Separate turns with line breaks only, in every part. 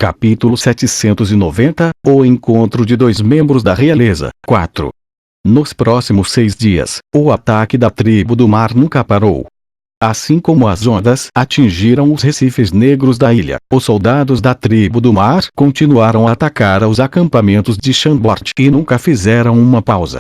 Capítulo 790, O encontro de dois membros da realeza. 4. Nos próximos 6 dias, o ataque da tribo do mar nunca parou. Assim como as ondas atingiram os recifes negros da ilha, os soldados da tribo do mar continuaram a atacar os acampamentos de Chambord e nunca fizeram uma pausa.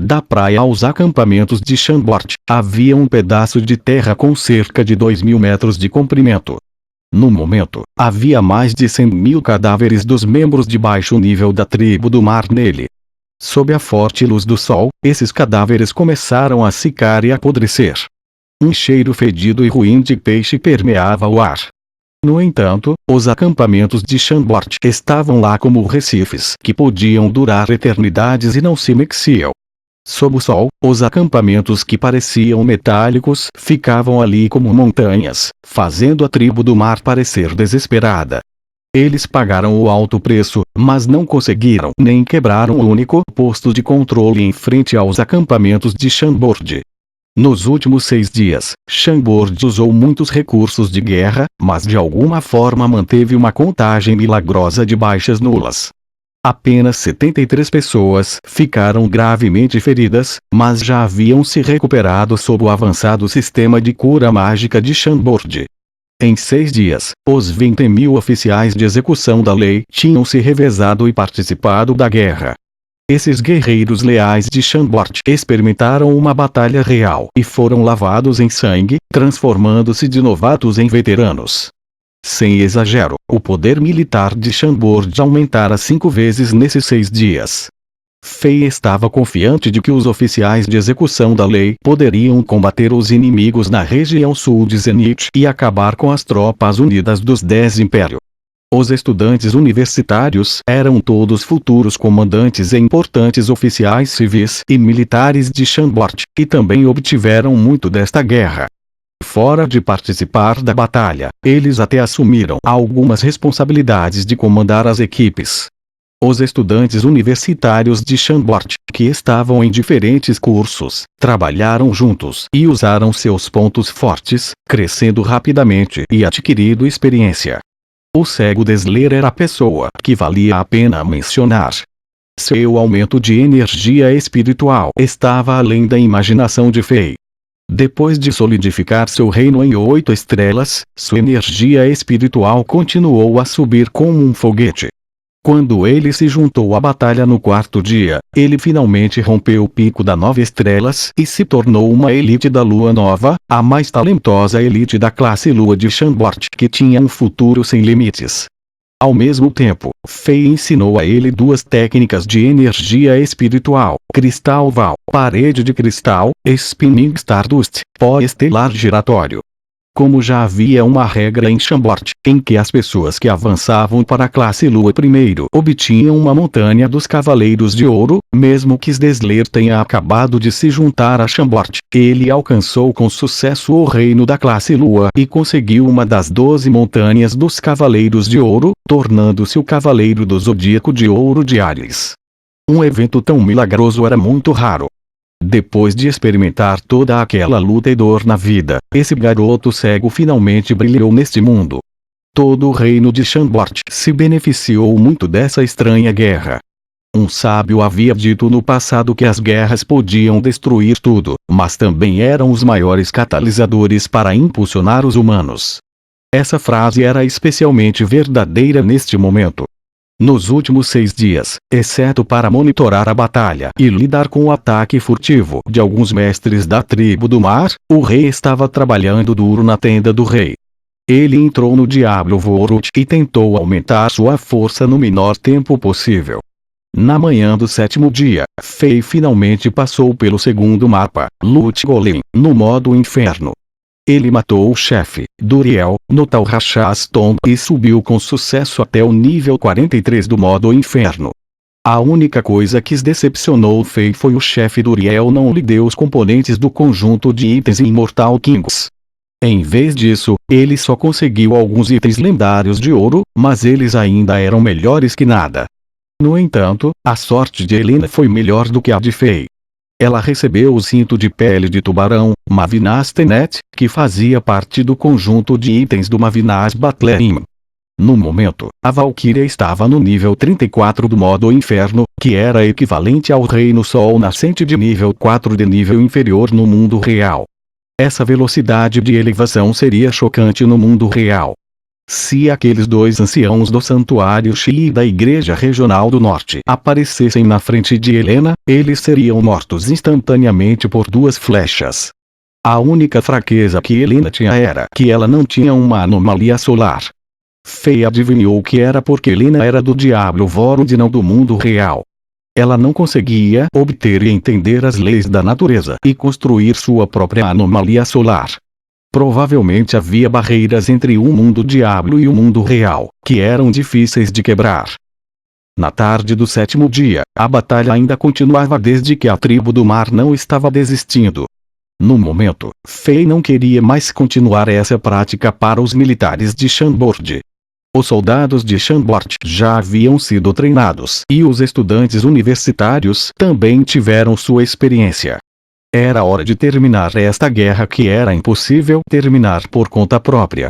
Da praia aos acampamentos de Chambord, havia um pedaço de terra com cerca de 2.000 metros de comprimento. No momento, havia mais de 100.000 cadáveres dos membros de baixo nível da tribo do mar nele. Sob a forte luz do sol, esses cadáveres começaram a secar e apodrecer. Um cheiro fedido e ruim de peixe permeava o ar. No entanto, os acampamentos de Chambord estavam lá como recifes que podiam durar eternidades e não se mexiam. Sob o sol, os acampamentos que pareciam metálicos ficavam ali como montanhas, fazendo a tribo do mar parecer desesperada. Eles pagaram o alto preço, mas não conseguiram nem quebraram o único posto de controle em frente aos acampamentos de Chambord. Nos últimos 6 dias, Chambord usou muitos recursos de guerra, mas de alguma forma manteve uma contagem milagrosa de baixas nulas. Apenas 73 pessoas ficaram gravemente feridas, mas já haviam se recuperado sob o avançado sistema de cura mágica de Chambord. Em 6 dias, os 20.000 oficiais de execução da lei tinham se revezado e participado da guerra. Esses guerreiros leais de Chambord experimentaram uma batalha real e foram lavados em sangue, transformando-se de novatos em veteranos. Sem exagero, o poder militar de Chambord aumentara 5 vezes nesses 6 dias. Fei estava confiante de que os oficiais de execução da lei poderiam combater os inimigos na região sul de Zenith e acabar com as tropas unidas dos 10 Impérios. Os estudantes universitários eram todos futuros comandantes e importantes oficiais civis e militares de Chambord, e também obtiveram muito desta guerra. Fora de participar da batalha, eles até assumiram algumas responsabilidades de comandar as equipes. Os estudantes universitários de Chambord, que estavam em diferentes cursos, trabalharam juntos e usaram seus pontos fortes, crescendo rapidamente e adquirindo experiência. O cego Dessler era a pessoa que valia a pena mencionar. Seu aumento de energia espiritual estava além da imaginação de Fei. Depois de solidificar seu reino em 8 estrelas, sua energia espiritual continuou a subir como um foguete. Quando ele se juntou à batalha no 4º dia, ele finalmente rompeu o pico da 9 estrelas e se tornou uma elite da Lua Nova, a mais talentosa elite da classe Lua de Chambord, que tinha um futuro sem limites. Ao mesmo tempo, Fei ensinou a ele 2 técnicas de energia espiritual: Cristal Val, Parede de Cristal, Spinning Stardust, Pó Estelar Giratório. Como já havia uma regra em Chambord, em que as pessoas que avançavam para a classe Lua primeiro obtinham uma montanha dos Cavaleiros de Ouro, mesmo que Dessler tenha acabado de se juntar a Chambord, ele alcançou com sucesso o reino da classe Lua e conseguiu uma das 12 montanhas dos Cavaleiros de Ouro, tornando-se o Cavaleiro do Zodíaco de Ouro de Ares. Um evento tão milagroso era muito raro. Depois de experimentar toda aquela luta e dor na vida, esse garoto cego finalmente brilhou neste mundo. Todo o reino de Chambord se beneficiou muito dessa estranha guerra. Um sábio havia dito no passado que as guerras podiam destruir tudo, mas também eram os maiores catalisadores para impulsionar os humanos. Essa frase era especialmente verdadeira neste momento. Nos últimos 6 dias, exceto para monitorar a batalha e lidar com o ataque furtivo de alguns mestres da tribo do mar, o rei estava trabalhando duro na tenda do rei. Ele entrou no Diablo Vorut e tentou aumentar sua força no menor tempo possível. Na manhã do 7º dia, Fei finalmente passou pelo 2º mapa, Lut Golem, no modo inferno. Ele matou o chefe, Duriel, no Tal Rachas Tomb e subiu com sucesso até o nível 43 do modo inferno. A única coisa que decepcionou Fei foi o chefe Duriel não lhe deu os componentes do conjunto de itens Immortal Kings. Em vez disso, ele só conseguiu alguns itens lendários de ouro, mas eles ainda eram melhores que nada. No entanto, a sorte de Helena foi melhor do que a de Fei. Ela recebeu o cinto de pele de tubarão, Mavinas Tenet, que fazia parte do conjunto de itens do Mavinas Batlerim. No momento, a Valquíria estava no nível 34 do modo inferno, que era equivalente ao reino Sol nascente de nível 4 de nível inferior no mundo real. Essa velocidade de elevação seria chocante no mundo real. Se aqueles dois anciãos do Santuário Xi e da Igreja Regional do Norte aparecessem na frente de Helena, eles seriam mortos instantaneamente por 2 flechas. A única fraqueza que Helena tinha era que ela não tinha uma anomalia solar. Fei adivinhou que era porque Helena era do Diablo Vorund e não do mundo real. Ela não conseguia obter e entender as leis da natureza e construir sua própria anomalia solar. Provavelmente havia barreiras entre o mundo Diablo e o mundo real, que eram difíceis de quebrar. Na tarde do 7º dia, a batalha ainda continuava desde que a tribo do mar não estava desistindo. No momento, Fei não queria mais continuar essa prática para os militares de Chambord. Os soldados de Chambord já haviam sido treinados e os estudantes universitários também tiveram sua experiência. Era hora de terminar esta guerra que era impossível terminar por conta própria.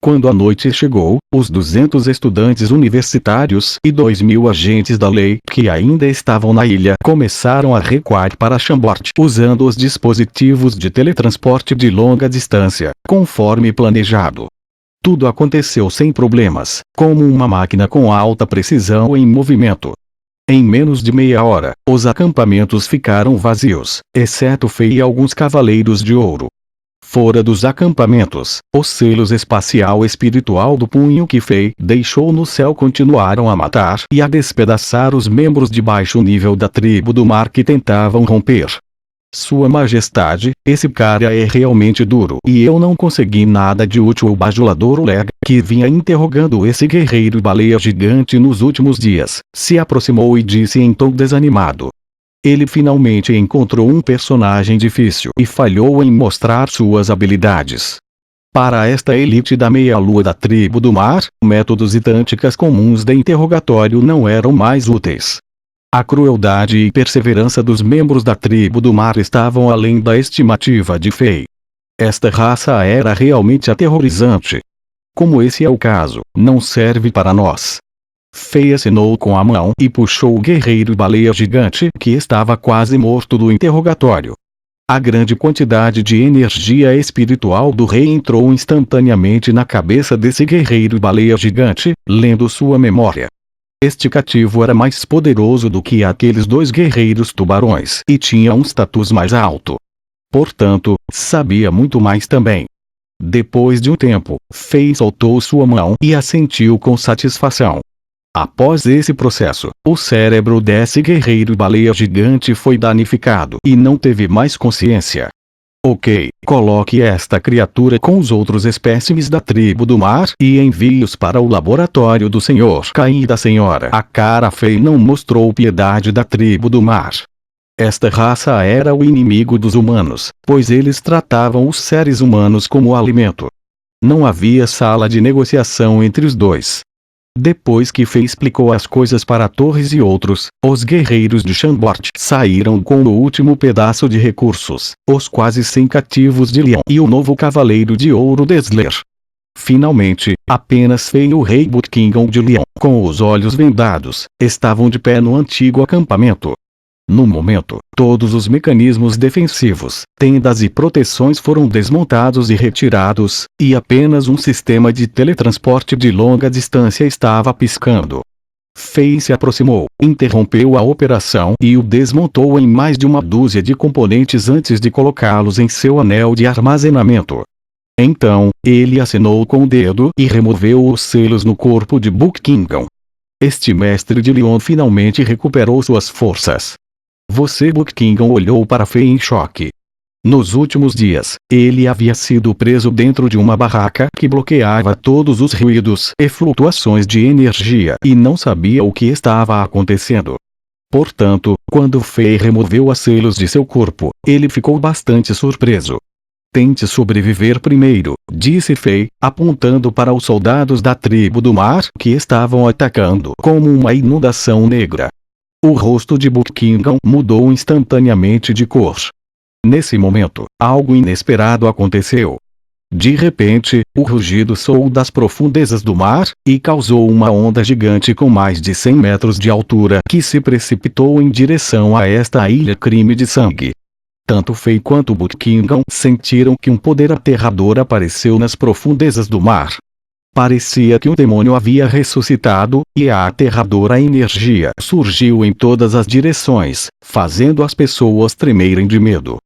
Quando a noite chegou, os 200 estudantes universitários e 2.000 agentes da lei que ainda estavam na ilha começaram a recuar para Chambord usando os dispositivos de teletransporte de longa distância, conforme planejado. Tudo aconteceu sem problemas, como uma máquina com alta precisão em movimento. Em menos de meia hora, os acampamentos ficaram vazios, exceto Fei e alguns cavaleiros de ouro. Fora dos acampamentos, os selos espacial espiritual do punho que Fei deixou no céu continuaram a matar e a despedaçar os membros de baixo nível da tribo do mar que tentavam romper. Sua Majestade, esse cara é realmente duro e eu não consegui nada de útil. O bajulador Oleg, que vinha interrogando esse guerreiro baleia gigante nos últimos dias, se aproximou e disse em tom desanimado. Ele finalmente encontrou um personagem difícil e falhou em mostrar suas habilidades. Para esta elite da meia-lua da tribo do mar, métodos e táticas comuns de interrogatório não eram mais úteis. A crueldade e perseverança dos membros da tribo do mar estavam além da estimativa de Fei. Esta raça era realmente aterrorizante. Como esse é o caso, não serve para nós. Fei assinou com a mão e puxou o guerreiro baleia gigante que estava quase morto do interrogatório. A grande quantidade de energia espiritual do rei entrou instantaneamente na cabeça desse guerreiro baleia gigante, lendo sua memória. Este cativo era mais poderoso do que aqueles 2 guerreiros tubarões e tinha um status mais alto. Portanto, sabia muito mais também. Depois de um tempo, Fei soltou sua mão e assentiu com satisfação. Após esse processo, o cérebro desse guerreiro baleia gigante foi danificado e não teve mais consciência. Ok, coloque esta criatura com os outros espécimes da tribo do mar e envie-os para o laboratório do Sr. Caim e da Sra. A cara Fei não mostrou piedade da tribo do mar. Esta raça era o inimigo dos humanos, pois eles tratavam os seres humanos como alimento. Não havia sala de negociação entre os dois. Depois que Fei explicou as coisas para Torres e outros, os guerreiros de Chambord saíram com o último pedaço de recursos, os quase 100 cativos de Leon e o novo cavaleiro de ouro Desler. Finalmente, apenas Fei e o rei Buckingham de Leon, com os olhos vendados, estavam de pé no antigo acampamento. No momento, todos os mecanismos defensivos, tendas e proteções foram desmontados e retirados, e apenas um sistema de teletransporte de longa distância estava piscando. Fei se aproximou, interrompeu a operação e o desmontou em mais de uma dúzia de componentes antes de colocá-los em seu anel de armazenamento. Então, ele assinou com o dedo e removeu os selos no corpo de Buckingham. Este mestre de Leon finalmente recuperou suas forças. Buckingham olhou para Fei em choque. Nos últimos dias, ele havia sido preso dentro de uma barraca que bloqueava todos os ruídos e flutuações de energia e não sabia o que estava acontecendo. Portanto, quando Fei removeu os selos de seu corpo, ele ficou bastante surpreso. Tente sobreviver primeiro, disse Fei, apontando para os soldados da tribo do mar que estavam atacando como uma inundação negra. O rosto de Buckingham mudou instantaneamente de cor. Nesse momento, algo inesperado aconteceu. De repente, o rugido soou das profundezas do mar, e causou uma onda gigante com mais de 100 metros de altura que se precipitou em direção a esta ilha crime de sangue. Tanto Fei quanto Buckingham sentiram que um poder aterrador apareceu nas profundezas do mar. Parecia que um demônio havia ressuscitado, e a aterradora energia surgiu em todas as direções, fazendo as pessoas tremerem de medo.